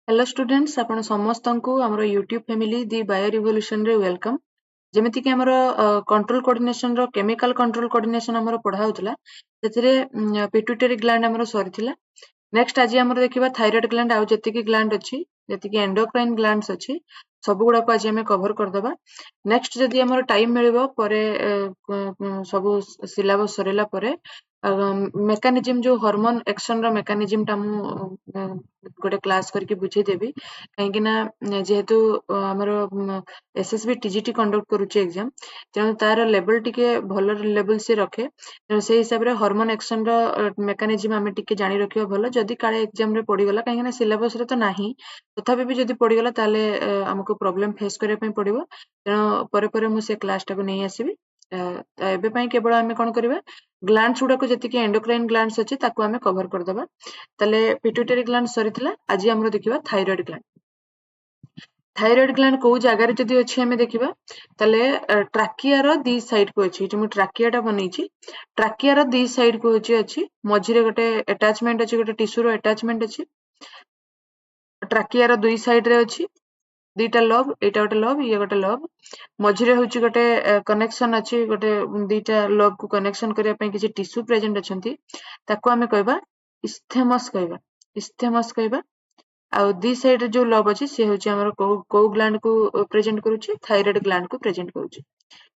Hello students आपण समस्तंकु हमर YouTube family दी bio revolution रे वेलकम। जेमिति कि हमर कंट्रोल कोऑर्डिनेशन रो केमिकल कंट्रोल कोऑर्डिनेशन हमर पढा होतला सेथिरे पिट्यूटरी ग्लैंड हमर सरीथिला। नेक्स्ट आज हमर देखिबा थायराइड ग्लैंड आउ जति कि ग्लैंड अछि जति कि एंडोक्राइन ग्लैंड्स अछि सब गुडा को आज हमें कवर कर दबा। नेक्स्ट जदि हमर टाइम मिलिबो परे सब सिलेबस सरेला परे मेकानिज्म जो हार्मोन एक्शन रो मेकानिज्म ता मु गोटे क्लास करके बुझे देबी कहीं ना जेहेतु हमर एसएसबी टीजीटी कंडक्ट करूचे एग्जाम तेणु तार लेवल टिके भल लेवल से रखे तेणु से हिसाब रे हार्मोन एक्शन रो मेकानिज्म आमे टिके जानि रखियो भलो जदि काळे एग्जाम रे पड़ी गला कहीं ना सिलेबस रे तो नाही तथापि भी जदि पड़ी गला ताले हमको प्रॉब्लम फेस करे पई पड़िबो तेणु परे परे मु से क्लास टाको नै आसीबी। एबे पई केवल आमे कोन करबा ग्लैंड्स गुडा को जति कि एंडोक्राइन ग्लैंड्स अछि ताको आमे कवर कर दबा। ताले पिट्यूटरी ग्लैंड सरीथिला आज हमरो देखिबा थायराइड ग्लैंड। थायराइड ग्लैंड को जगह रे जदि अछि हमें देखिबा ताले ट्राकिया रो दी साइड को अछि जे मु ट्राकिया टा बनेछि ट्राकिया रो दी साइड को अछि मझिरे गोटे अटैचमेंट अछि गोटे टिश्यू रो अटैचमेंट अछि ट्राकिया रो दुई साइड रे अछि दीटा लोब एटा गोटे लोब ये गोटे लोब मझिरे होछि गोटे कनेक्शन अछि गोटे दीटा लोब को कनेक्शन करिया पई किछि टिश्यू प्रेजेंट अछंती ताको हमें कहबा इस्थेमस कहबा आउ दी साइड रे जो लोब अछि से होछि हमर को ग्लैंड को प्रेजेंट करूछि थायराइड ग्लैंड को प्रेजेंट करूछि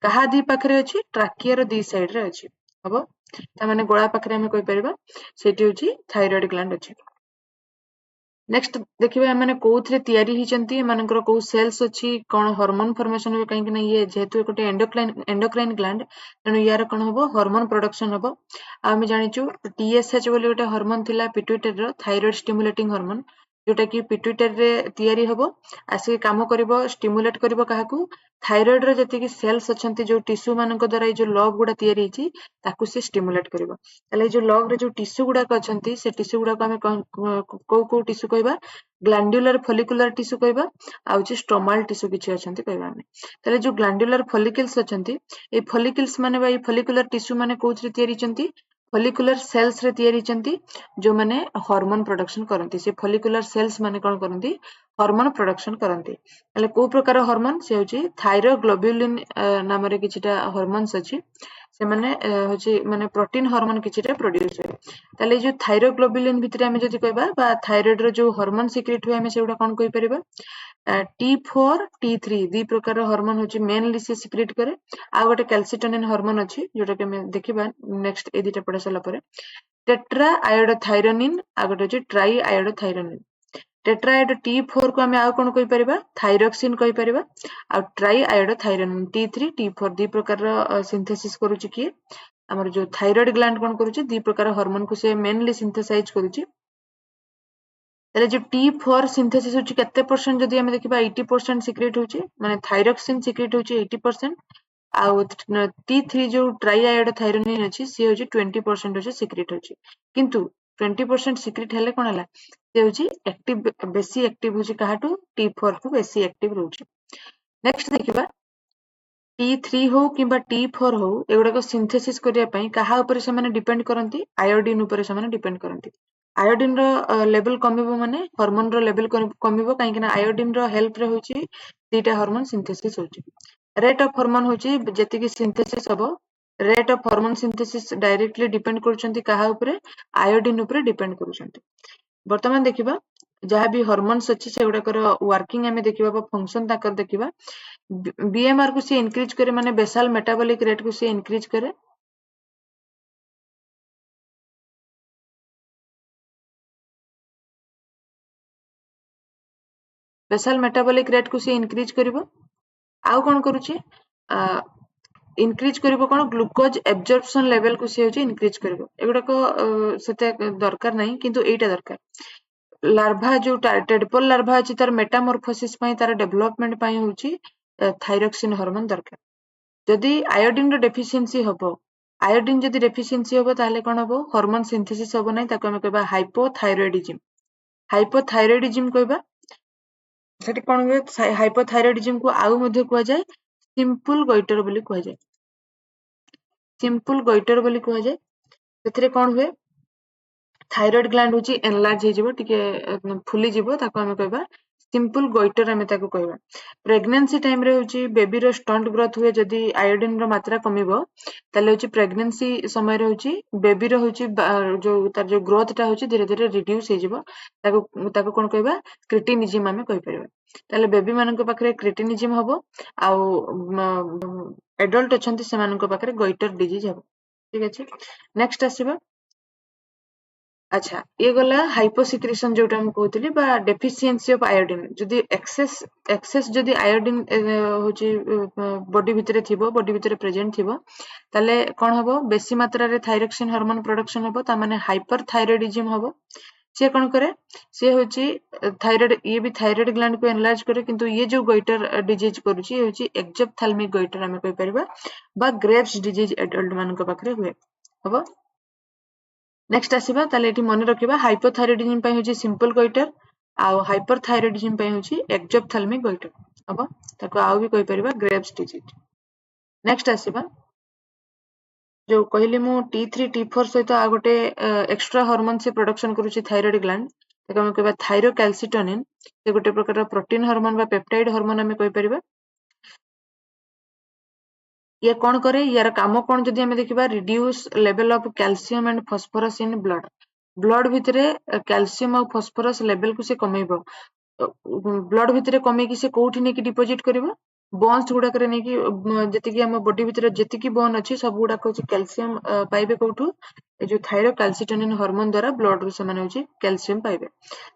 कहा दी पाखरे अछि ट्राकिया रो दी साइड रे अछि हबो ता माने गोळा पाखरे हमें कहि परिबा सेठी होछि थायराइड ग्लैंड अछि। नेक्स्ट देखिबा माने कोउथरे तयारी हिचंती मानकर को सेल्स अछि कोन हार्मोन फॉर्मेशन हो कहीं कि ये जेहेतु गोटे एंडोक्राइन ग्लैंड तेणु यार कोन हबो हार्मोन प्रोडक्शन हबो आमे जानिचु टीएसएच बोली गोटे हार्मोन थिला पिट्यूटरी रो थायराइड स्टिमुलेटिंग हार्मोन जोटा कि पिट्यूटरी रे तयारी हबो आसी काम करिवो स्टिमुलेट करिवो काहाकू थायराइड रो जति कि सेल्स अछंती जो टिश्यू मानक द्वारा जो लव गुडा तयारी हिची ताकू से स्टिमुलेट करिवो तले जो लव रे जो टिश्यू गुडा अछंती से टिश्यू गुडा को हमें को टिश्यू कहबा ग्लैंडुलर फॉलिकुलर टिश्यू कहबा आ जे स्ट्रोमल टिश्यू किछि अछंती कहबा हमें तले जो ग्लैंडुलर फॉलिकल्स अछंती ए फॉलिकल्स माने बा ए फॉलिकुलर टिश्यू माने कोथरे तयारी चंती फॉलिकुलर सेल्स रे तयारी चंती जो माने हार्मोन प्रोडक्शन करंती से फॉलिकुलर सेल्स माने कोन करंती हार्मोन प्रोडक्शन करंती तले को प्रकार हार्मोन से होची थायरोग्लोबुलिन नाम रे किछिटा हार्मोन्स अछि से माने होची माने प्रोटीन हार्मोन किछिटा प्रोड्यूस होय तले जो थायरोग्लोबुलिन भितरे हमें जदि कहबा बा थायराइड रो जो हार्मोन सिक्रेट हुए हमें सेउडा कोन कहि परिबा T4 T3 दी प्रकार हार्मोन होची मेनली से सिक्रेट करे आ गोटे कैल्सिटोनिन हार्मोन अछि जोटा कि हमें देखिबा नेक्स्ट ए दिटा पढा सला परे टेट्रा आयोडोथायरोनिन आ गोटे होची ट्राई आयोडोथायरोनिन टेट्राएड T4 को हमें आ कोन कहि परिबा थायरोक्सिन कहि परिबा आ ट्राई आयोडोथायरोनिन T3 T4 दी प्रकार सिंथेसिस करूची कि हमर जो थायराइड ग्लैंड कोन करूची दी प्रकार हार्मोन को से मेनली सिंथेसाइज करूची तले जो T4 सिंथेसिस होची केते परसेंट जदि हमें देखिबा 80% सिक्रेट होची माने थायरोक्सिन सिक्रेट होची 80% आउ T3 जो ट्राई आयोडोथायरोनिन अछि से होची 20% होची सिक्रेट होची किंतु 20% सिक्रेट हेले कोन हला से होची एक्टिव बेसी एक्टिव होची काहाटू T4 को बेसी एक्टिव रहउची। नेक्स्ट देखिबा T3 हो किबा T4 हो एगुडा को सिंथेसिस करिया पई काहा ऊपर से माने डिपेंड करंती आयोडीन ऊपर से माने डिपेंड करंती आयोडीन रो लेवल कमिबो माने हार्मोन रो लेवल कमिबो काहे कि ना आयोडीन रो हेल्प रे होची दीटा हार्मोन सिंथेसिस होची रेट ऑफ हार्मोन होची जति कि सिंथेसिस हबो rate of hormone synthesis directly depend करचंती काहा ऊपर आयोडीन ऊपर डिपेंड करचंती। वर्तमान देखिबा जहां भी हार्मोन्स अछि सेगुडा कर वर्किंग हमें देखिबा बा फंक्शन ताकर देखिबा बीएमआर को से इंक्रीज करे माने बेसल मेटाबॉलिक रेट को से इंक्रीज करे बेसल मेटाबॉलिक रेट को से इंक्रीज करिवो आउ कोन करूची इंक्रीज करिवो कोन ग्लूकोज एब्जॉर्प्शन लेवल को से होची इंक्रीज करिवो एगुडा को सेते दरकार नाही किंतु एटा दरकार लार्भा जो टेडपोल लार्भा अछि तार मेटामॉर्फोसिस पई तार डेवलपमेंट पई होची थायरोक्सिन हार्मोन दरकार जदि आयोडीन रो डेफिशिएंसी हबो आयोडीन जदि डेफिशिएंसी हबो ताले कोन हबो हार्मोन सिंथेसिस हबो नै ताको हम कहबा हाइपोथायरॉयडिज्म कहबा सेठी कोन हुए हाइपोथायरॉयडिज्म को आउ मध्ये कुआ जाय सिंपल गोइटर बोली कुआ जाय सिंपल गोइटर बोली कुआ जाय सेथिरे कोन हुए थायराइड ग्लैंड होची एनलार्ज हो टिके फुली जीवो ताको हमें कहबा सिंपल गोइटर हमें ताको कहबा प्रेगनेंसी टाइम रे होची बेबी रो स्टंट ग्रोथ हुए जदी आयोडीन रो मात्रा कमिबो ताले होची प्रेगनेंसी समय रे होची बेबी रो होची जो तार जो ग्रोथ टा होची धीरे धीरे रिड्यूस हे जीवो ताको ताको कोन कहबा क्रिटिनिज्म हमें कहि परबा ताले बेबी मानन को पाखरे क्रिटिनिज्म हबो आउ एडल्ट अछंती सेमान को पाखरे गोइटर डिजीज हबो ठीक अछि नेक्स्ट आसीबा अच्छा ये गला हाइपोसिक्रेशन जोटा हम कहउतली बा डेफिशिएंसी ऑफ आयोडीन जदी एक्सेस जदी आयोडीन होची बॉडी भितरे थिबो बॉडी भितरे प्रेजेंट थिबो ताले कोन हबो बेसी मात्रा रे थायरॉक्सिन हार्मोन प्रोडक्शन हबो ता माने हाइपरथायरॉयडिज्म हबो से कोन करे से होची थायराइड ये भी थायराइड ग्लैंड को एनलार्ज करे किंतु ये जो गोइटर डिजीज करूची होची एक्जोप्थाल्मिक गोइटर हमें कहि परबा बा ग्रेव्स डिजीज एडल्ट मान को पाखरे हुए हबो नेक्स्ट आसीबा ताले एठी मन रखिबा हाइपोथायरॉयडिज्म पय होची सिंपल गोइटर आउ हाइपरथायरॉयडिज्म पय होची एक्जोप्थाल्मिक गोइटर हबो ताको आउ भी कहि परबा ग्रेव्स डिजीज नेक्स्ट आसीबा जो कहली मु T3 T4 सहित आ गोटे एक्स्ट्रा हार्मोन से प्रोडक्शन करूची थायराइड ग्लैंड ताको हम कहबा थायरोकैल्सिटोनिन से गोटे प्रकार प्रोटीन हार्मोन बा पेप्टाइड हार्मोन हमें कहि परबा ये कौन करे यार काम कौन जदि हमें देखिबा reduce level of calcium and phosphorus in blood blood भितरे कैल्शियम और फास्फोरस लेवल को से कमेइबो ब्लड भितरे कमे कि से कोठी ने कि डिपॉजिट करिवो बोन्स गुडा करे ने कि जति कि हम बॉडी भितरे जति कि बोन अछि सब गुडा को कैल्शियम पाइबे कोठू ए जो थायरोकैल्सिटोनिन हार्मोन द्वारा ब्लड रु से माने होची कैल्शियम पाइबे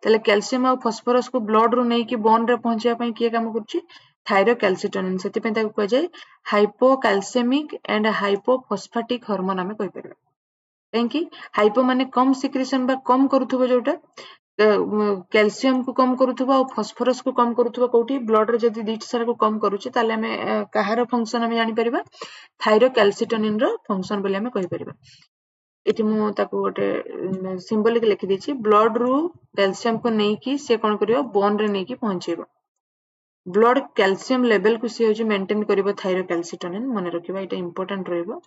तले कैल्शियम और फास्फोरस को ब्लड रु नै कि बोन रे पहुंचिया पई किए काम करछि थायरोकैल्सिटोनिन सेति पे ताको कह जाय हाइपोकैल्सेमिक एंड हाइपोफॉस्फेटिक हार्मोन हमें कहि परबा काहेकि हाइपो माने कम सिक्रेशन बा कम करूथबो जोटा कैल्शियम को कम करूथबो और फास्फोरस को कम करूथबो कोठी ब्लड रे जदी दीट सारा को कम करूची ताले हमें कहार फंक्शन हमें जानि परबा थायरोकैल्सिटोनिन रो फंक्शन बोले हमें कहि परबा एटी मु ताको गोटे सिंबलिक लिखि देछि ब्लड रु कैल्शियम को नै कि से कोन करियो बोन रे नै कि पहुंचेबो ब्लड कैल्शियम लेवल को से होची मेंटेन करिवो थायरोकैल्सिटोनिन मने रखिबा एटा इंपोर्टेंट रहइबो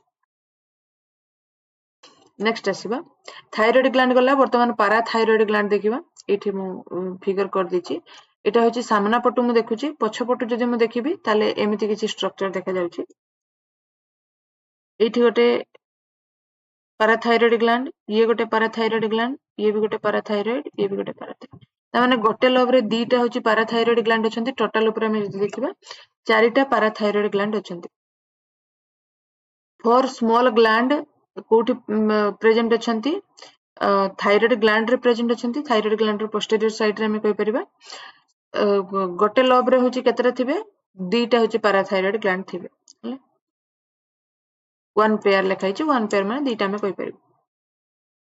नेक्स्ट आसीबा थायराइड ग्लैंड गला वर्तमान पाराथायराइड ग्लैंड देखिबा एठी मु फिगर कर देछि एटा होची सामना पटु मु देखुची पछ पटु जदि मु देखिबी ताले एमिति किछि स्ट्रक्चर देखा जाउची एठी गोटे पाराथायराइड ग्लैंड ये गोटे पाराथायराइड ग्लैंड ये भी गोटे पाराथायराइड ये भी गोटे पाराथायराइड ता माने गोटे लोब रे दीटा होची पाराथायराइड ग्लैंड अछंती टोटल ऊपर हम देखिबा चारिटा पाराथायराइड ग्लैंड अछंती फोर स्मॉल ग्लैंड कोठी प्रेजेंट अछंती थायराइड ग्लैंड रे प्रेजेंट अछंती थायराइड ग्लैंड रो पोस्टीरियर साइड रे हम कहि परिबा गोटे लोब रे होची केतरा थिबे दीटा होची पाराथायराइड ग्लैंड थिबे वन पेयर लिखाई छी वन पेयर माने दीटा में कहि परिबा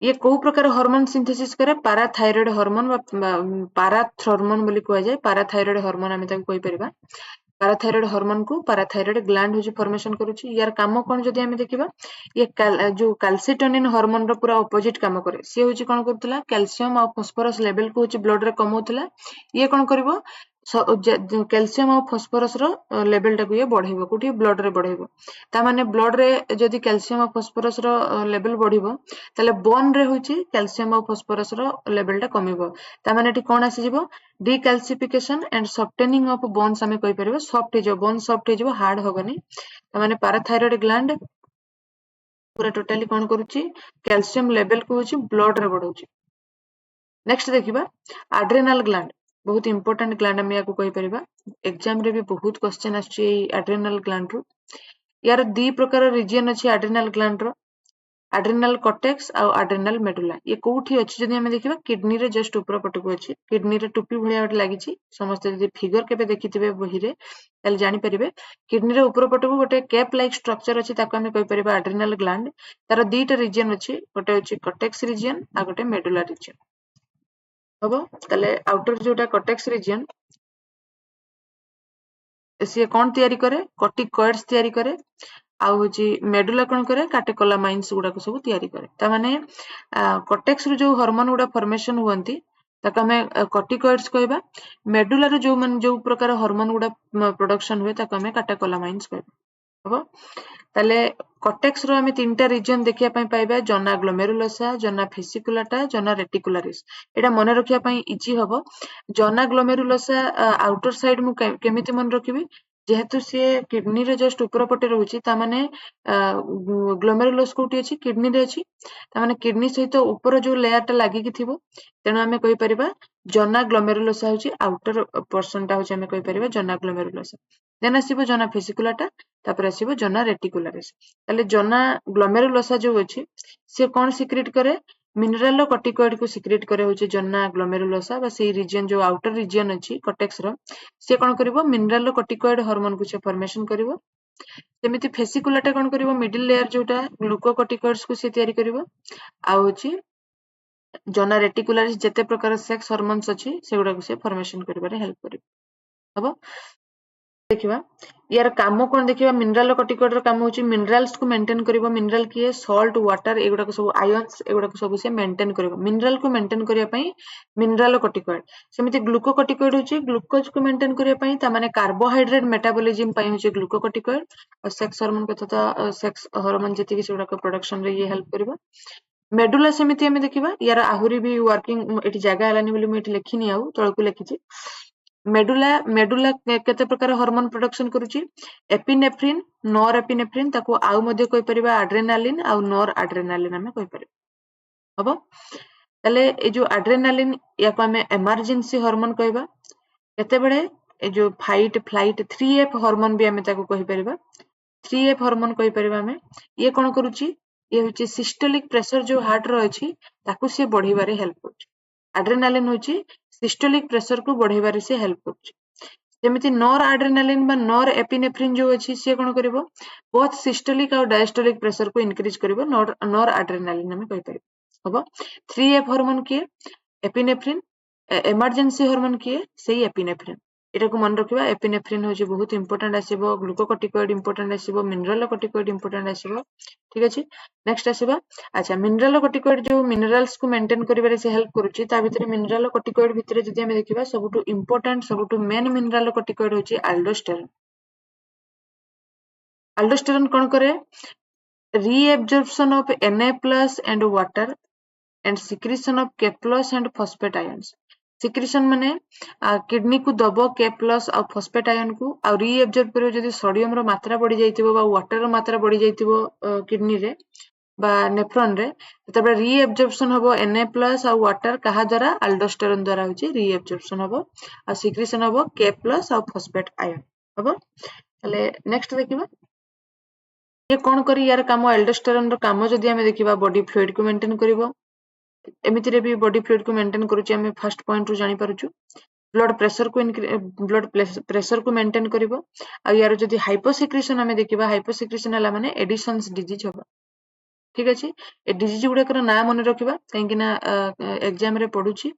ये को प्रकार हार्मोन सिंथेसिस करे पाराथायराइड हार्मोन पाराथ्रोर्मोन बोली कहै जाय पाराथायराइड हार्मोन हम ताको कहि परिबा पाराथायराइड हार्मोन को पाराथायराइड ग्लैंड होची फॉर्मेशन करूची यार काम कोन जदि हम देखिबा ये जो कैल्सिटोनिन हार्मोन रो पूरा ऑपोजिट काम करे से होची कोन करतला कैल्शियम और फास्फोरस लेवल को होची ब्लड रे कमौतला ये कोन करबो कैल्शियम और फास्फोरस रो लेवल टाको ये बढ़ाइबो कोठी ब्लड रे बढ़ाइबो ता माने ब्लड रे जदि कैल्शियम और फास्फोरस रो लेवल बढ़िबो ताले बोन रे होची कैल्शियम और फास्फोरस रो लेवल टा कमिबो ता माने एठी कोन आसी जिवो decalcification and softening of bones हमें कहि परबो सॉफ्ट हे जो बोन सॉफ्ट हे जो हार्ड होबनी ता माने पाराथायराइड ग्लैंड पूरा टोटली कोन करूची कैल्शियम लेवल को होची ब्लड रे बढ़ौची नेक्स्ट देखिबा एड्रेनल ग्लैंड बहुत इंपोर्टेंट ग्लैंड हम याको कहि परिबा एग्जाम रे भी बहुत क्वेश्चन आछि एड्रेनल ग्लैंड रो यार दी प्रकार रीजन अछि एड्रेनल ग्लैंड रो एड्रेनल कॉर्टेक्स आ एड्रेनल मेडुला ये कोठी अछि जदि हम देखिबा किडनी रे जस्ट ऊपर पटको अछि किडनी रे टोपी भलिया गोटे लागि छि समस्त जदि फिगर केबे देखिथिबे बही रे ताले जानि परिबे किडनी रे ऊपर पटको गोटे कैप लाइक स्ट्रक्चर अछि ताको हम कहि परिबा एड्रेनल ग्लैंड तार दीटा रीजन अछि गोटे अछि कॉर्टेक्स रीजन आ गोटे मेडुला रीजन हबो ताले आउटर जोटा कॉर्टेक्स रीजन से कोन तयारी करे कॉर्टिकॉइड्स तयारी करे आ होची मेडुला कोन करे कैटेकोलामाइन्स गुडा को सब तयारी करे ता माने कॉर्टेक्स रो जो हार्मोन गुडा फॉर्मेशन हुअंती ताका हमें कॉर्टिकॉइड्स कहबा मेडुला रो जो प्रकार हार्मोन गुडा प्रोडक्शन हुए ताका हमें कैटेकोलामाइन्स कहबा हबो ताले कॉर्टेक्स रो आमे तीनटा रीजन देखिया पई पाइबा जॉना ग्लोमेरुलोसा जॉना फेसिकुलाटा जॉना रेटिकुलारिस एटा मने रखिया पई इजी हबो जॉना ग्लोमेरुलोसा आउटर साइड मु केमिति मन रखिबी जेहेतु से किडनी रे जस्ट ऊपर पटे रहउची ता माने ग्लोमेरुलोस कोठी अछि किडनी रे अछि ता माने किडनी सहित ऊपर जो लेयर टा लागि कि थिबो तेनु आमे कहि परिबा जॉना ग्लोमेरुलोसा होची आउटर पोर्शन टा होची आमे कहि परिबा जॉना ग्लोमेरुलोसा देन आसीबो जॉना फेसिकुलाटा तापर आसीबो जॉना रेटिकुलारिस ताले जॉना ग्लोमेरुलोसा जो अछि से कोन सिक्रेट करे मिनरल कॉर्टिकॉइड को सिक्रेट करे होची जॉना ग्लोमेरुलोसा बा सेई रीजन जो आउटर रीजन अछि कॉर्टेक्स रो से कोन करिवो मिनरल कॉर्टिकॉइड हार्मोन को से फॉर्मेशन करिवो सेमिति फेसिकुलाटा कोन करिवो मिडिल लेयर जोटा ग्लूकोकॉर्टिकॉइड्स को से तयारी करिवो आ होची जॉना रेटिकुलारिस जेते प्रकार सेक्स हार्मोन्स अछि सेगुडा को से फॉर्मेशन करिबारे हेल्प करिवो हबो देखिबा यार काम कोन देखिबा मिनरल कॉर्टिकॉइड रो काम होची मिनरल्स को मेंटेन करिवो मिनरल किए सॉल्ट वाटर एगुडा को सब आयंस एगुडा को सब से मेंटेन करिवो मिनरल को मेंटेन करिया पई मिनरल कॉर्टिकॉइड सेमिति ग्लूकोकॉर्टिकॉइड होची ग्लूकोज को मेंटेन करिया पई ता माने कार्बोहाइड्रेट मेटाबॉलिज्म पई होची ग्लूकोकॉर्टिकॉइड और सेक्स हार्मोन को तो सेक्स हार्मोन जति कि सेगुडा को प्रोडक्शन रे ये हेल्प करिवो मेडुला सेमिति हमें देखिबा यार आहुरी भी वर्किंग एटी जगह हलानी बोली मैं एटी लेखिनी आउ तळकु लेखिची मेडुला मेडुला केते प्रकार हार्मोन प्रोडक्शन करूची एपिनेफ्रिन नॉर एपिनेफ्रिन ताको आउ मध्ये कहि परिबा एड्रेनालिन आउ नॉर एड्रेनालिन हमें कहि परिबा हबो तले ए जो एड्रेनालिन याको हमें इमरजेंसी हार्मोन कहबा केते बेले ए जो फाइट फ्लाइट 3F हार्मोन भी हमें ताको कहि परिबा 3F हार्मोन कहि परिबा हमें ये कोन करूची ये होची सिस्टोलिक प्रेशर जो हार्ट रो अछि ताको से बढ़िबारे हेल्प करूची एड्रेनालिन होची सिस्टोलिक प्रेशर को बढ़ेबारे से हेल्प करूची जेमिति नॉर एड्रेनालिन बा नॉर एपिनेफ्रिन जो अछि से कोन करिवो बोथ सिस्टोलिक और डायस्टोलिक प्रेशर को इंक्रीज करिवो नॉर एड्रेनालिन हमें कहि परिबो हबो 3F हार्मोन के एपिनेफ्रिन इमरजेंसी हार्मोन के सेही एपिनेफ्रिन एटा को मन रखिबा एपिनेफ्रिन होची बहुत इंपोर्टेंट आसीबो ग्लूकोकॉर्टिकॉइड इंपोर्टेंट आसीबो मिनरल कॉर्टिकॉइड इंपोर्टेंट आसीबो ठीक अछि नेक्स्ट आसीबा अच्छा मिनरल कॉर्टिकॉइड जो मिनरल्स को मेंटेन करिबारे से हेल्प करूची ता भितरे मिनरल कॉर्टिकॉइड भितरे जदि हमें देखिबा सबटु इंपोर्टेंट सबटु मेन मिनरल कॉर्टिकॉइड होची एल्डोस्टेरोन एल्डोस्टेरोन कोन करे reabsorption of Na+ and water and secretion of K+ and phosphate ions secretion माने किडनी को दबो K+ और फॉस्फेट आयन को आ रीएब्जॉर्ब करियो जदि सोडियम रो मात्रा बढ़ी जाइतिबो बा वाटर रो मात्रा बढ़ी जाइतिबो किडनी रे बा नेफ्रॉन रे तबे रीएब्जॉर्प्शन हबो Na+ और वाटर कहा द्वारा एल्डोस्टेरोन द्वारा होची रीएब्जॉर्प्शन हबो आ सिक्रीशन हबो K+ और फॉस्फेट आयन हबो तले नेक्स्ट देखिबा ये कोन करी यार काम एल्डोस्टेरोन रो काम जदि हमें देखिबा बॉडी फ्लूइड को मेंटेन करिवो एमितिरे भी बॉडी फ्लूइड को मेंटेन करूची हमें फर्स्ट पॉइंट रु जानि पारुछु ब्लड प्रेशर को मेंटेन करिवो आ यार जदि हाइपोसिक्रेशन हमें देखिबा हाइपोसिक्रेशन हला माने एडिशंस डिजीज हबो ठीक अछि ए डिजीज गुडा कर ना मन रखिबा काहे कि ना एग्जाम रे पढुची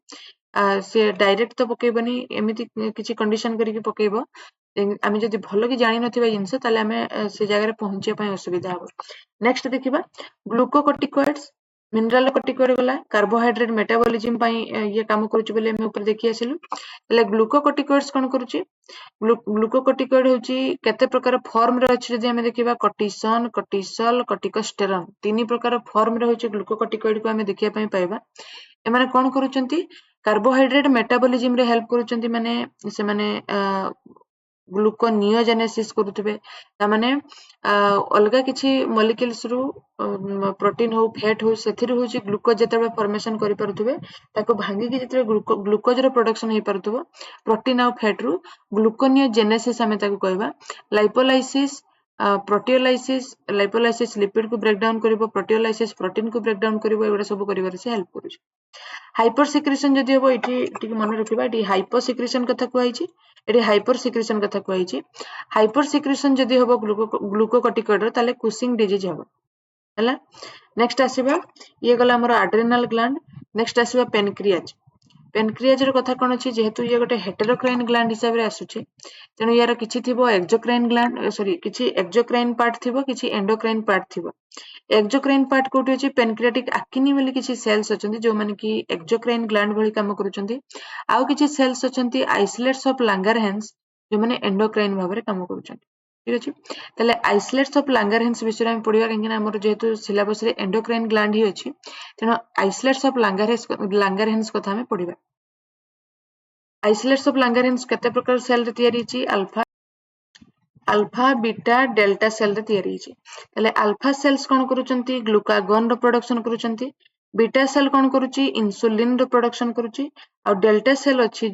से डायरेक्ट तो पकेबनी एमिति किछि कंडीशन करिकि पकेबो आमे जदि भलो कि जानि नथिबा जिंस ताले आमे से जगह रे पहुंचे पय असुविधा हबो नेक्स्ट देखिबा ग्लूकोकॉर्टिकॉइड्स मिनरल कॉर्टिकॉइड गला कार्बोहाइड्रेट मेटाबॉलिज्म पय ये काम करूची बोले हम ऊपर देखि आसिलु तले ग्लूकोकॉर्टिकॉइड्स कोन करूची ग्लूकोकॉर्टिकॉइड होची केते प्रकार फॉर्म रे अछि जदि हमें देखिबा कॉर्टिसोन कॉर्टिसोल कॉर्टिकोस्टेरोन तीन प्रकार फॉर्म रे होची ग्लूकोकॉर्टिकॉइड को हमें देखिया पय पाइबा ए माने कोन करूचंती कार्बोहाइड्रेट मेटाबॉलिज्म रे हेल्प करूचंती माने से माने ग्लूकोनियोजेनेसिस करूथिबे ता माने अलगा किछि मॉलिक्यूल्स रु प्रोटीन हो फैट हो सेथिर होची ग्लूकोज जेतेबे फॉर्मेशन करि परथुबे ताको भांगी कि जेतेबे ग्लूकोज रो प्रोडक्शन हे परथुबो प्रोटीन और फैट रु ग्लूकोनियोजेनेसिस हमें ताको कहबा लाइपोलाइसिस लाइपोलाइसिस लिपिड को ब्रेक डाउन करिवो प्रोटियोलाइसिस प्रोटीन को ब्रेक डाउन करिवो एबडा सब करिवार से हेल्प करूची हाइपर सिक्रेशन जदि हबो इठी टिक मन रखिबा इठी हाइपर सिक्रेशन कथा कहैछि एठी हाइपर सिक्रेशन कथा कहैछि हाइपर सिक्रेशन जदि हबो ग्लूकोकॉर्टिकॉइड रो ताले कुशिंग डिजीज हबो हला नेक्स्ट आसीबा ये गला हमर एड्रेनल ग्लैंड नेक्स्ट आसीबा पेनक्रियाज पेनक्रियाज रो कथा कोन अछि जेहेतु ये गोटे हेटेरोक्राइन ग्लैंड हिसाब रे आसुछि तेनु यार किछि थिबो एक्सोक्राइन ग्लैंड सॉरी किछि एक्सोक्राइन पार्ट थिबो किछि एंडोक्राइन पार्ट थिबो एक्सोक्राइन पार्ट कोठी अछि पेनक्रियाटिक आकिनी बोली किछि सेल्स अछंती जो माने कि एक्सोक्राइन ग्लैंड भली काम करूचंती आउ किछि सेल्स अछंती आइसोलेट्स ऑफ लांगरहैंस जो माने एंडोक्राइन भाबरे काम करूचंती ठीक अच्छे ताले आइसोलेट्स ऑफ लांगरहांस विषय में पढ़ा कहीं आमर जेहेतु सिलेबस रे एंडोक्राइन ग्लैंड ही अच्छी तेणु आइसोलेट्स ऑफ लांगरहांस कथा आम पढ़ा आइसोलेट्स ऑफ लांगरहांस केते प्रकार सेल रे तैयारी होची अल्फा बीटा डेल्टा सेल रे तैयारी होची ताले अल्फा सेल्स कोन करूचंती ग्लूकागोन रो प्रोडक्शन करूचंती बीटा सेल कोन करूची इंसुलिन रो प्रोडक्शन करूची और डेल्टा सेल अच्छी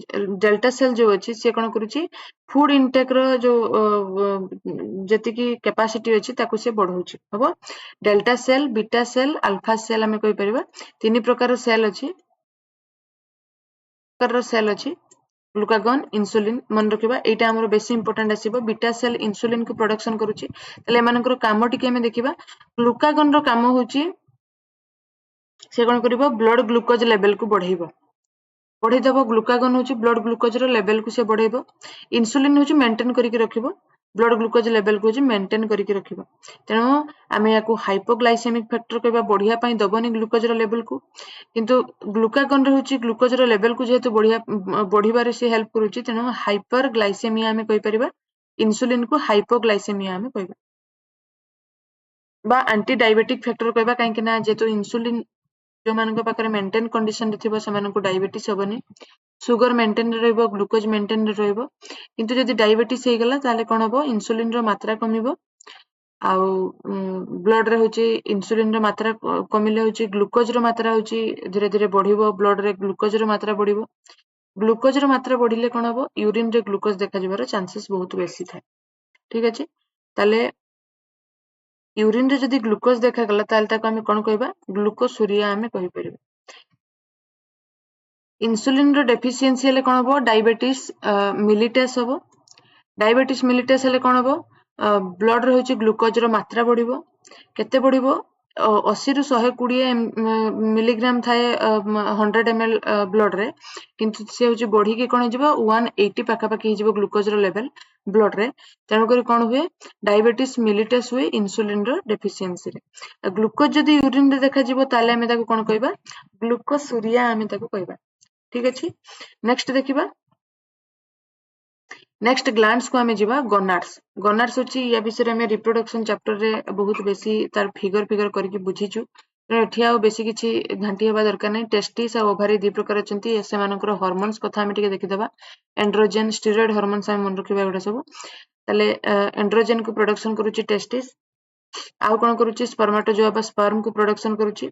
डेल्टा सेल जो अच्छी से कोन करूची फूड इनटेक रो जो जति की कैपेसिटी अच्छी ताकू से बढ़ाउची हबो delta cell beta cell alpha cell हमें कहि परिबा तीन प्रकार सेल अच्छी सेल अच्छी ग्लूकागन इन्सुलिन मन रखिबा एटा हमर बेसी इंपोर्टेंट आसीबो बीटा सेल इन्सुलिन को प्रोडक्शन करूची तले एमानकर काम टिके हमें देखिबा ग्लूकागन रो काम होची से कोन करिवो ब्लड ग्लूकोज लेवल को बढ़ाइबो बढ़ाई देबो ग्लूकागन होची ब्लड ग्लूकोज रो लेवल को से बढ़ाइबो इन्सुलिन होची मेंटेन करिक रखिबो ब्लड ग्लूकोज लेवल को होची मेंटेन करिक रखिबो तेनो आमे याकू हाइपोग्लाइसेमिक फैक्टर कहबा बढ़िया पई दबोनी ग्लूकोज रो लेवल को किंतु ग्लूकागन रे होची ग्लूकोज रो लेवल को जेहेतु बढ़िबारे से हेल्प करूची तेनो हाइपर ग्लाइसेमिया आमे कहि परिबा इन्सुलिन को हाइपोग्लाइसेमिया आमे कहबा बा एंटी डायबिटिक फैक्टर कहबा काहे कि ना जेहेतु इन्सुलिन जो मानक पाखरे मेंटेन कंडीशन रे थिबो सेमानकु डायबिटीज हेबनी सुगर मेंटेन रे रहइबो ग्लूकोज मेंटेन रे रहइबो किंतु जदि डायबिटीज हे गेला ताले कोन हबो इन्सुलिन रो मात्रा कमिबो आउ ब्लड रे होची इन्सुलिन रो मात्रा कमिले होची ग्लूकोज रो मात्रा होची धीरे धीरे बढ़िबो ब्लड रे ग्लूकोज रो मात्रा बढ़िबो ग्लूकोज रो मात्रा बढ़िले कोन हबो यूरिन रे ग्लूकोज देखा जिबार चांसेस बहुत बेसी थाए ठीक अछि ताले यूरिन रे जदि ग्लूकोज देखा गला ताले ताको हमें कोन कहबा ग्लूकोसूरिया हमें कहि परिबो इन्सुलिन रो डेफिशिएंसी हेले कोन हबो डायबिटीज मिलिटस हबो डायबिटीज मिलिटस हेले कोन हबो ब्लड रे होची ग्लूकोज रो मात्रा बढ़िबो केते बढ़िबो 80 रु 120 मिलीग्राम थाए 100 ml ब्लड रे किंतु से होची बढ़ी के कोन हिजबो 180 पाखा पाखी हिजबो ग्लूकोज रो लेवल ब्लड रे तेणु करी कोन हुए डायबिटीज मिलिटस हुए इन्सुलिन रो डेफिशिएंसी रे ग्लूकोज जदि यूरिन रे देखा जिवो ताले हमें ताको कोन कहबा ग्लूकोसूरिया हमें ताको कहबा ठीक अछि नेक्स्ट देखिबा नेक्स्ट ग्लैंड्स को हमें जीवा गोनाड्स होची या विषय हमें रिप्रोडक्शन चैप्टर रे बहुत बेसी तार फिगर करके बुझीचु एठी आ बेसी किछि घांटी हेबा दरकार नै टेस्टिस आ ओवारी दि प्रकार अछंती से मानकर हार्मोन्स कथा हमें टिके देखि देबा एंड्रोजन स्टेरॉइड हार्मोन्स हमें मन रखिबा एडा सब तले एंड्रोजन को प्रोडक्शन करूची टेस्टिस आ कोन करूची स्पर्मेटोजोआ बा स्पर्म को प्रोडक्शन करूची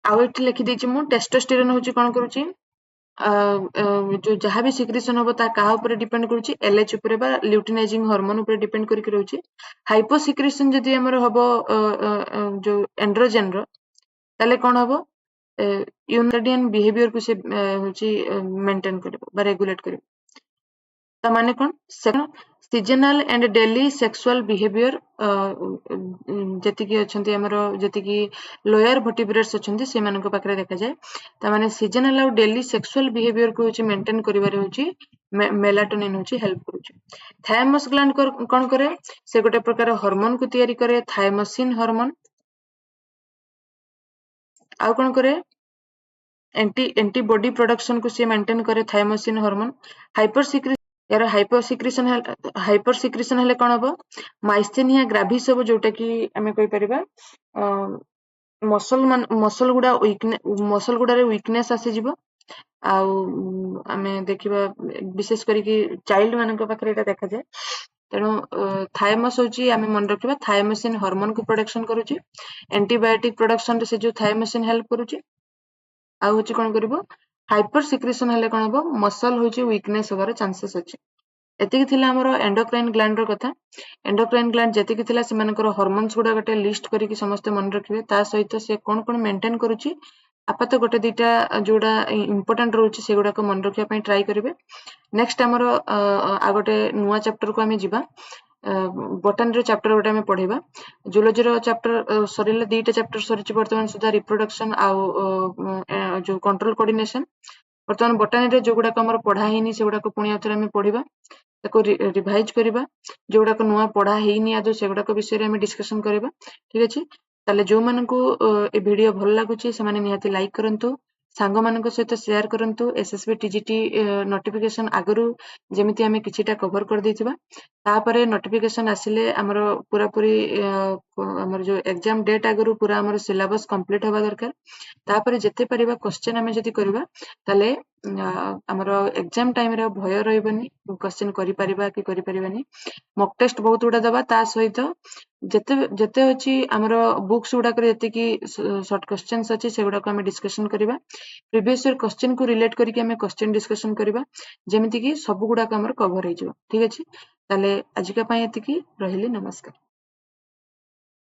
आ एठी लिखि देछि मु टेस्टोस्टेरोन होची कोन करूची जो जहाँ भी सिक्रेशन हम क्या ऊपर डिपेंड करुच्ची एलएच ऊपर बा ल्यूटिनाइजिंग हार्मोन ऊपर डिपेंड करके रहउची हाइपो सिक्रेशन जदि हमर हबो जो एंड्रोजन रो ताले कोन हबो यूनिडियन बिहेवियर को से होची मेंटेन करबो बा रेगुलेट करबो ता माने कोन seasonal and daily sexual behaviour जति की अछंती हमरो जति की लोअर वर्टिब्रेट्स अछंती से मानक पाखरे देखा जाय ता माने सीजनल और डेली सेक्सुअल बिहेवियर को होची मेंटेन करिवारे होची मेलाटोनिन होची हेल्प करूची थायमस ग्लैंड कोन करे से गोटे प्रकार हार्मोन को तयारी करे थायमोसिन हार्मोन आ कोन करे एंटीबॉडी प्रोडक्शन को से मेंटेन करे थायमोसिन हार्मोन यार हाइपर सिक्रेशन हेले कोन हबो माइस्थेनिया ग्राविस हबो जोटा की हमें कहि परिबा मसल गुडा रे वीकनेस आसी जिवो आमे देखिबा विशेष करी कि चाइल्ड मानक पाखरे एटा देखा जाय तेणु थायमस होची आमे मन रखिबा थायमोसिन हार्मोन को प्रोडक्शन करूची एंटीबायोटिक प्रोडक्शन रे से जो थायमोसिन हेल्प करूची आ होची कोन करबो हाइपर सिक्रेशन हेले कोन हबो मसल होची वीकनेस होबार चांसेस अछि एतिकी थिला हमर एंडोक्राइन ग्लैंड रो कथा एंडोक्राइन ग्लैंड जेतिकी थिला से मानकर हार्मोन्स गुडा गटे लिस्ट करिकि समस्त मन रखिबे ता सहित से कोन कोन मेंटेन करूची आपात गोटे दीटा जोड़ा इंपोर्टेंट रहउची से गुडा को मन रखिया पई ट्राई करिवे नेक्स्ट हमर आ गोटे नुवा चैप्टर को हमें जिबा बॉटनी रो चैप्टर गोटे हमें पढेबा जूलॉजी रो चैप्टर सरिले दीटा चैप्टर सरिची वर्तमान सुधा रिप्रोडक्शन आ जो कंट्रोल कोऑर्डिनेशन वर्तमान बॉटनी रे जो गुडा को हमर पढा हेनी से गुडा को पुणी आथरे हमें पढिबा ताको रिवाइज करिबा जो गुडा को नुवा पढा हेनी आदो से गुडा को विषय रे हमें डिस्कशन करिबा ठीक अछि ताले जो मानन को ए वीडियो भल लागुची से माने निहाती लाइक करंतु ସାଙ୍ଗମାନଙ୍କ ସହିତ ସେୟାର କରନ୍ତୁ। SSB TGT ନୋଟିଫିକେସନ ଆଗରୁ ଯେମିତି ଆମେ କିଛିଟା କଭର କରିଦେଇଥିବା, ତାପରେ ନୋଟିଫିକେସନ ଆସିଲେ ଆମର ପୁରାପୁରି ଆମର ଯୋଉ ଏକ୍ଜାମ ଡେଟ୍ ଆଗରୁ ପୁରା ଆମର ସିଲାବସ କମ୍ପ୍ଲିଟ ହବା ଦରକାର। ତାପରେ ଯେତେ ପାରିବା କ୍ୱେଶ୍ଚନ ଆମେ ଯଦି କରିବା ତାହେଲେ ଆମର ଏକ୍ଜାମ ଟାଇମରେ ଆଉ ଭୟ ରହିବନି, କ୍ୱେଶ୍ଚନ କରିପାରିବା କି କରିପାରିବାନି। ମକ୍ ଟେଷ୍ଟ ବହୁତ ଗୁଡା ଦବା, ତା ସହିତ ଯେତେ ଯେତେ ଅଛି ଆମର ବୁକ୍ସ ଗୁଡାକରେ ଯେତିକି ସର୍ଟ କ୍ୱେଶ୍ଚନ୍ସ ଅଛି ସେଗୁଡାକୁ ଆମେ ଡିସ୍କସନ କରିବା। ପ୍ରିଭିୟସ ଇୟର କ୍ୱେଶ୍ଚନକୁ ରିଲେଟ କରିକି ଆମେ କ୍ୱେଶ୍ଚନ ଡିସ୍କସନ କରିବା, ଯେମିତି କି ସବୁ ଗୁଡାକ ଆମର କଭର ହେଇଯିବ। ଠିକ ଅଛି, ତାହେଲେ ଆଜିକା ପାଇଁ ଏତିକି, ରହିଲି, ନମସ୍କାର।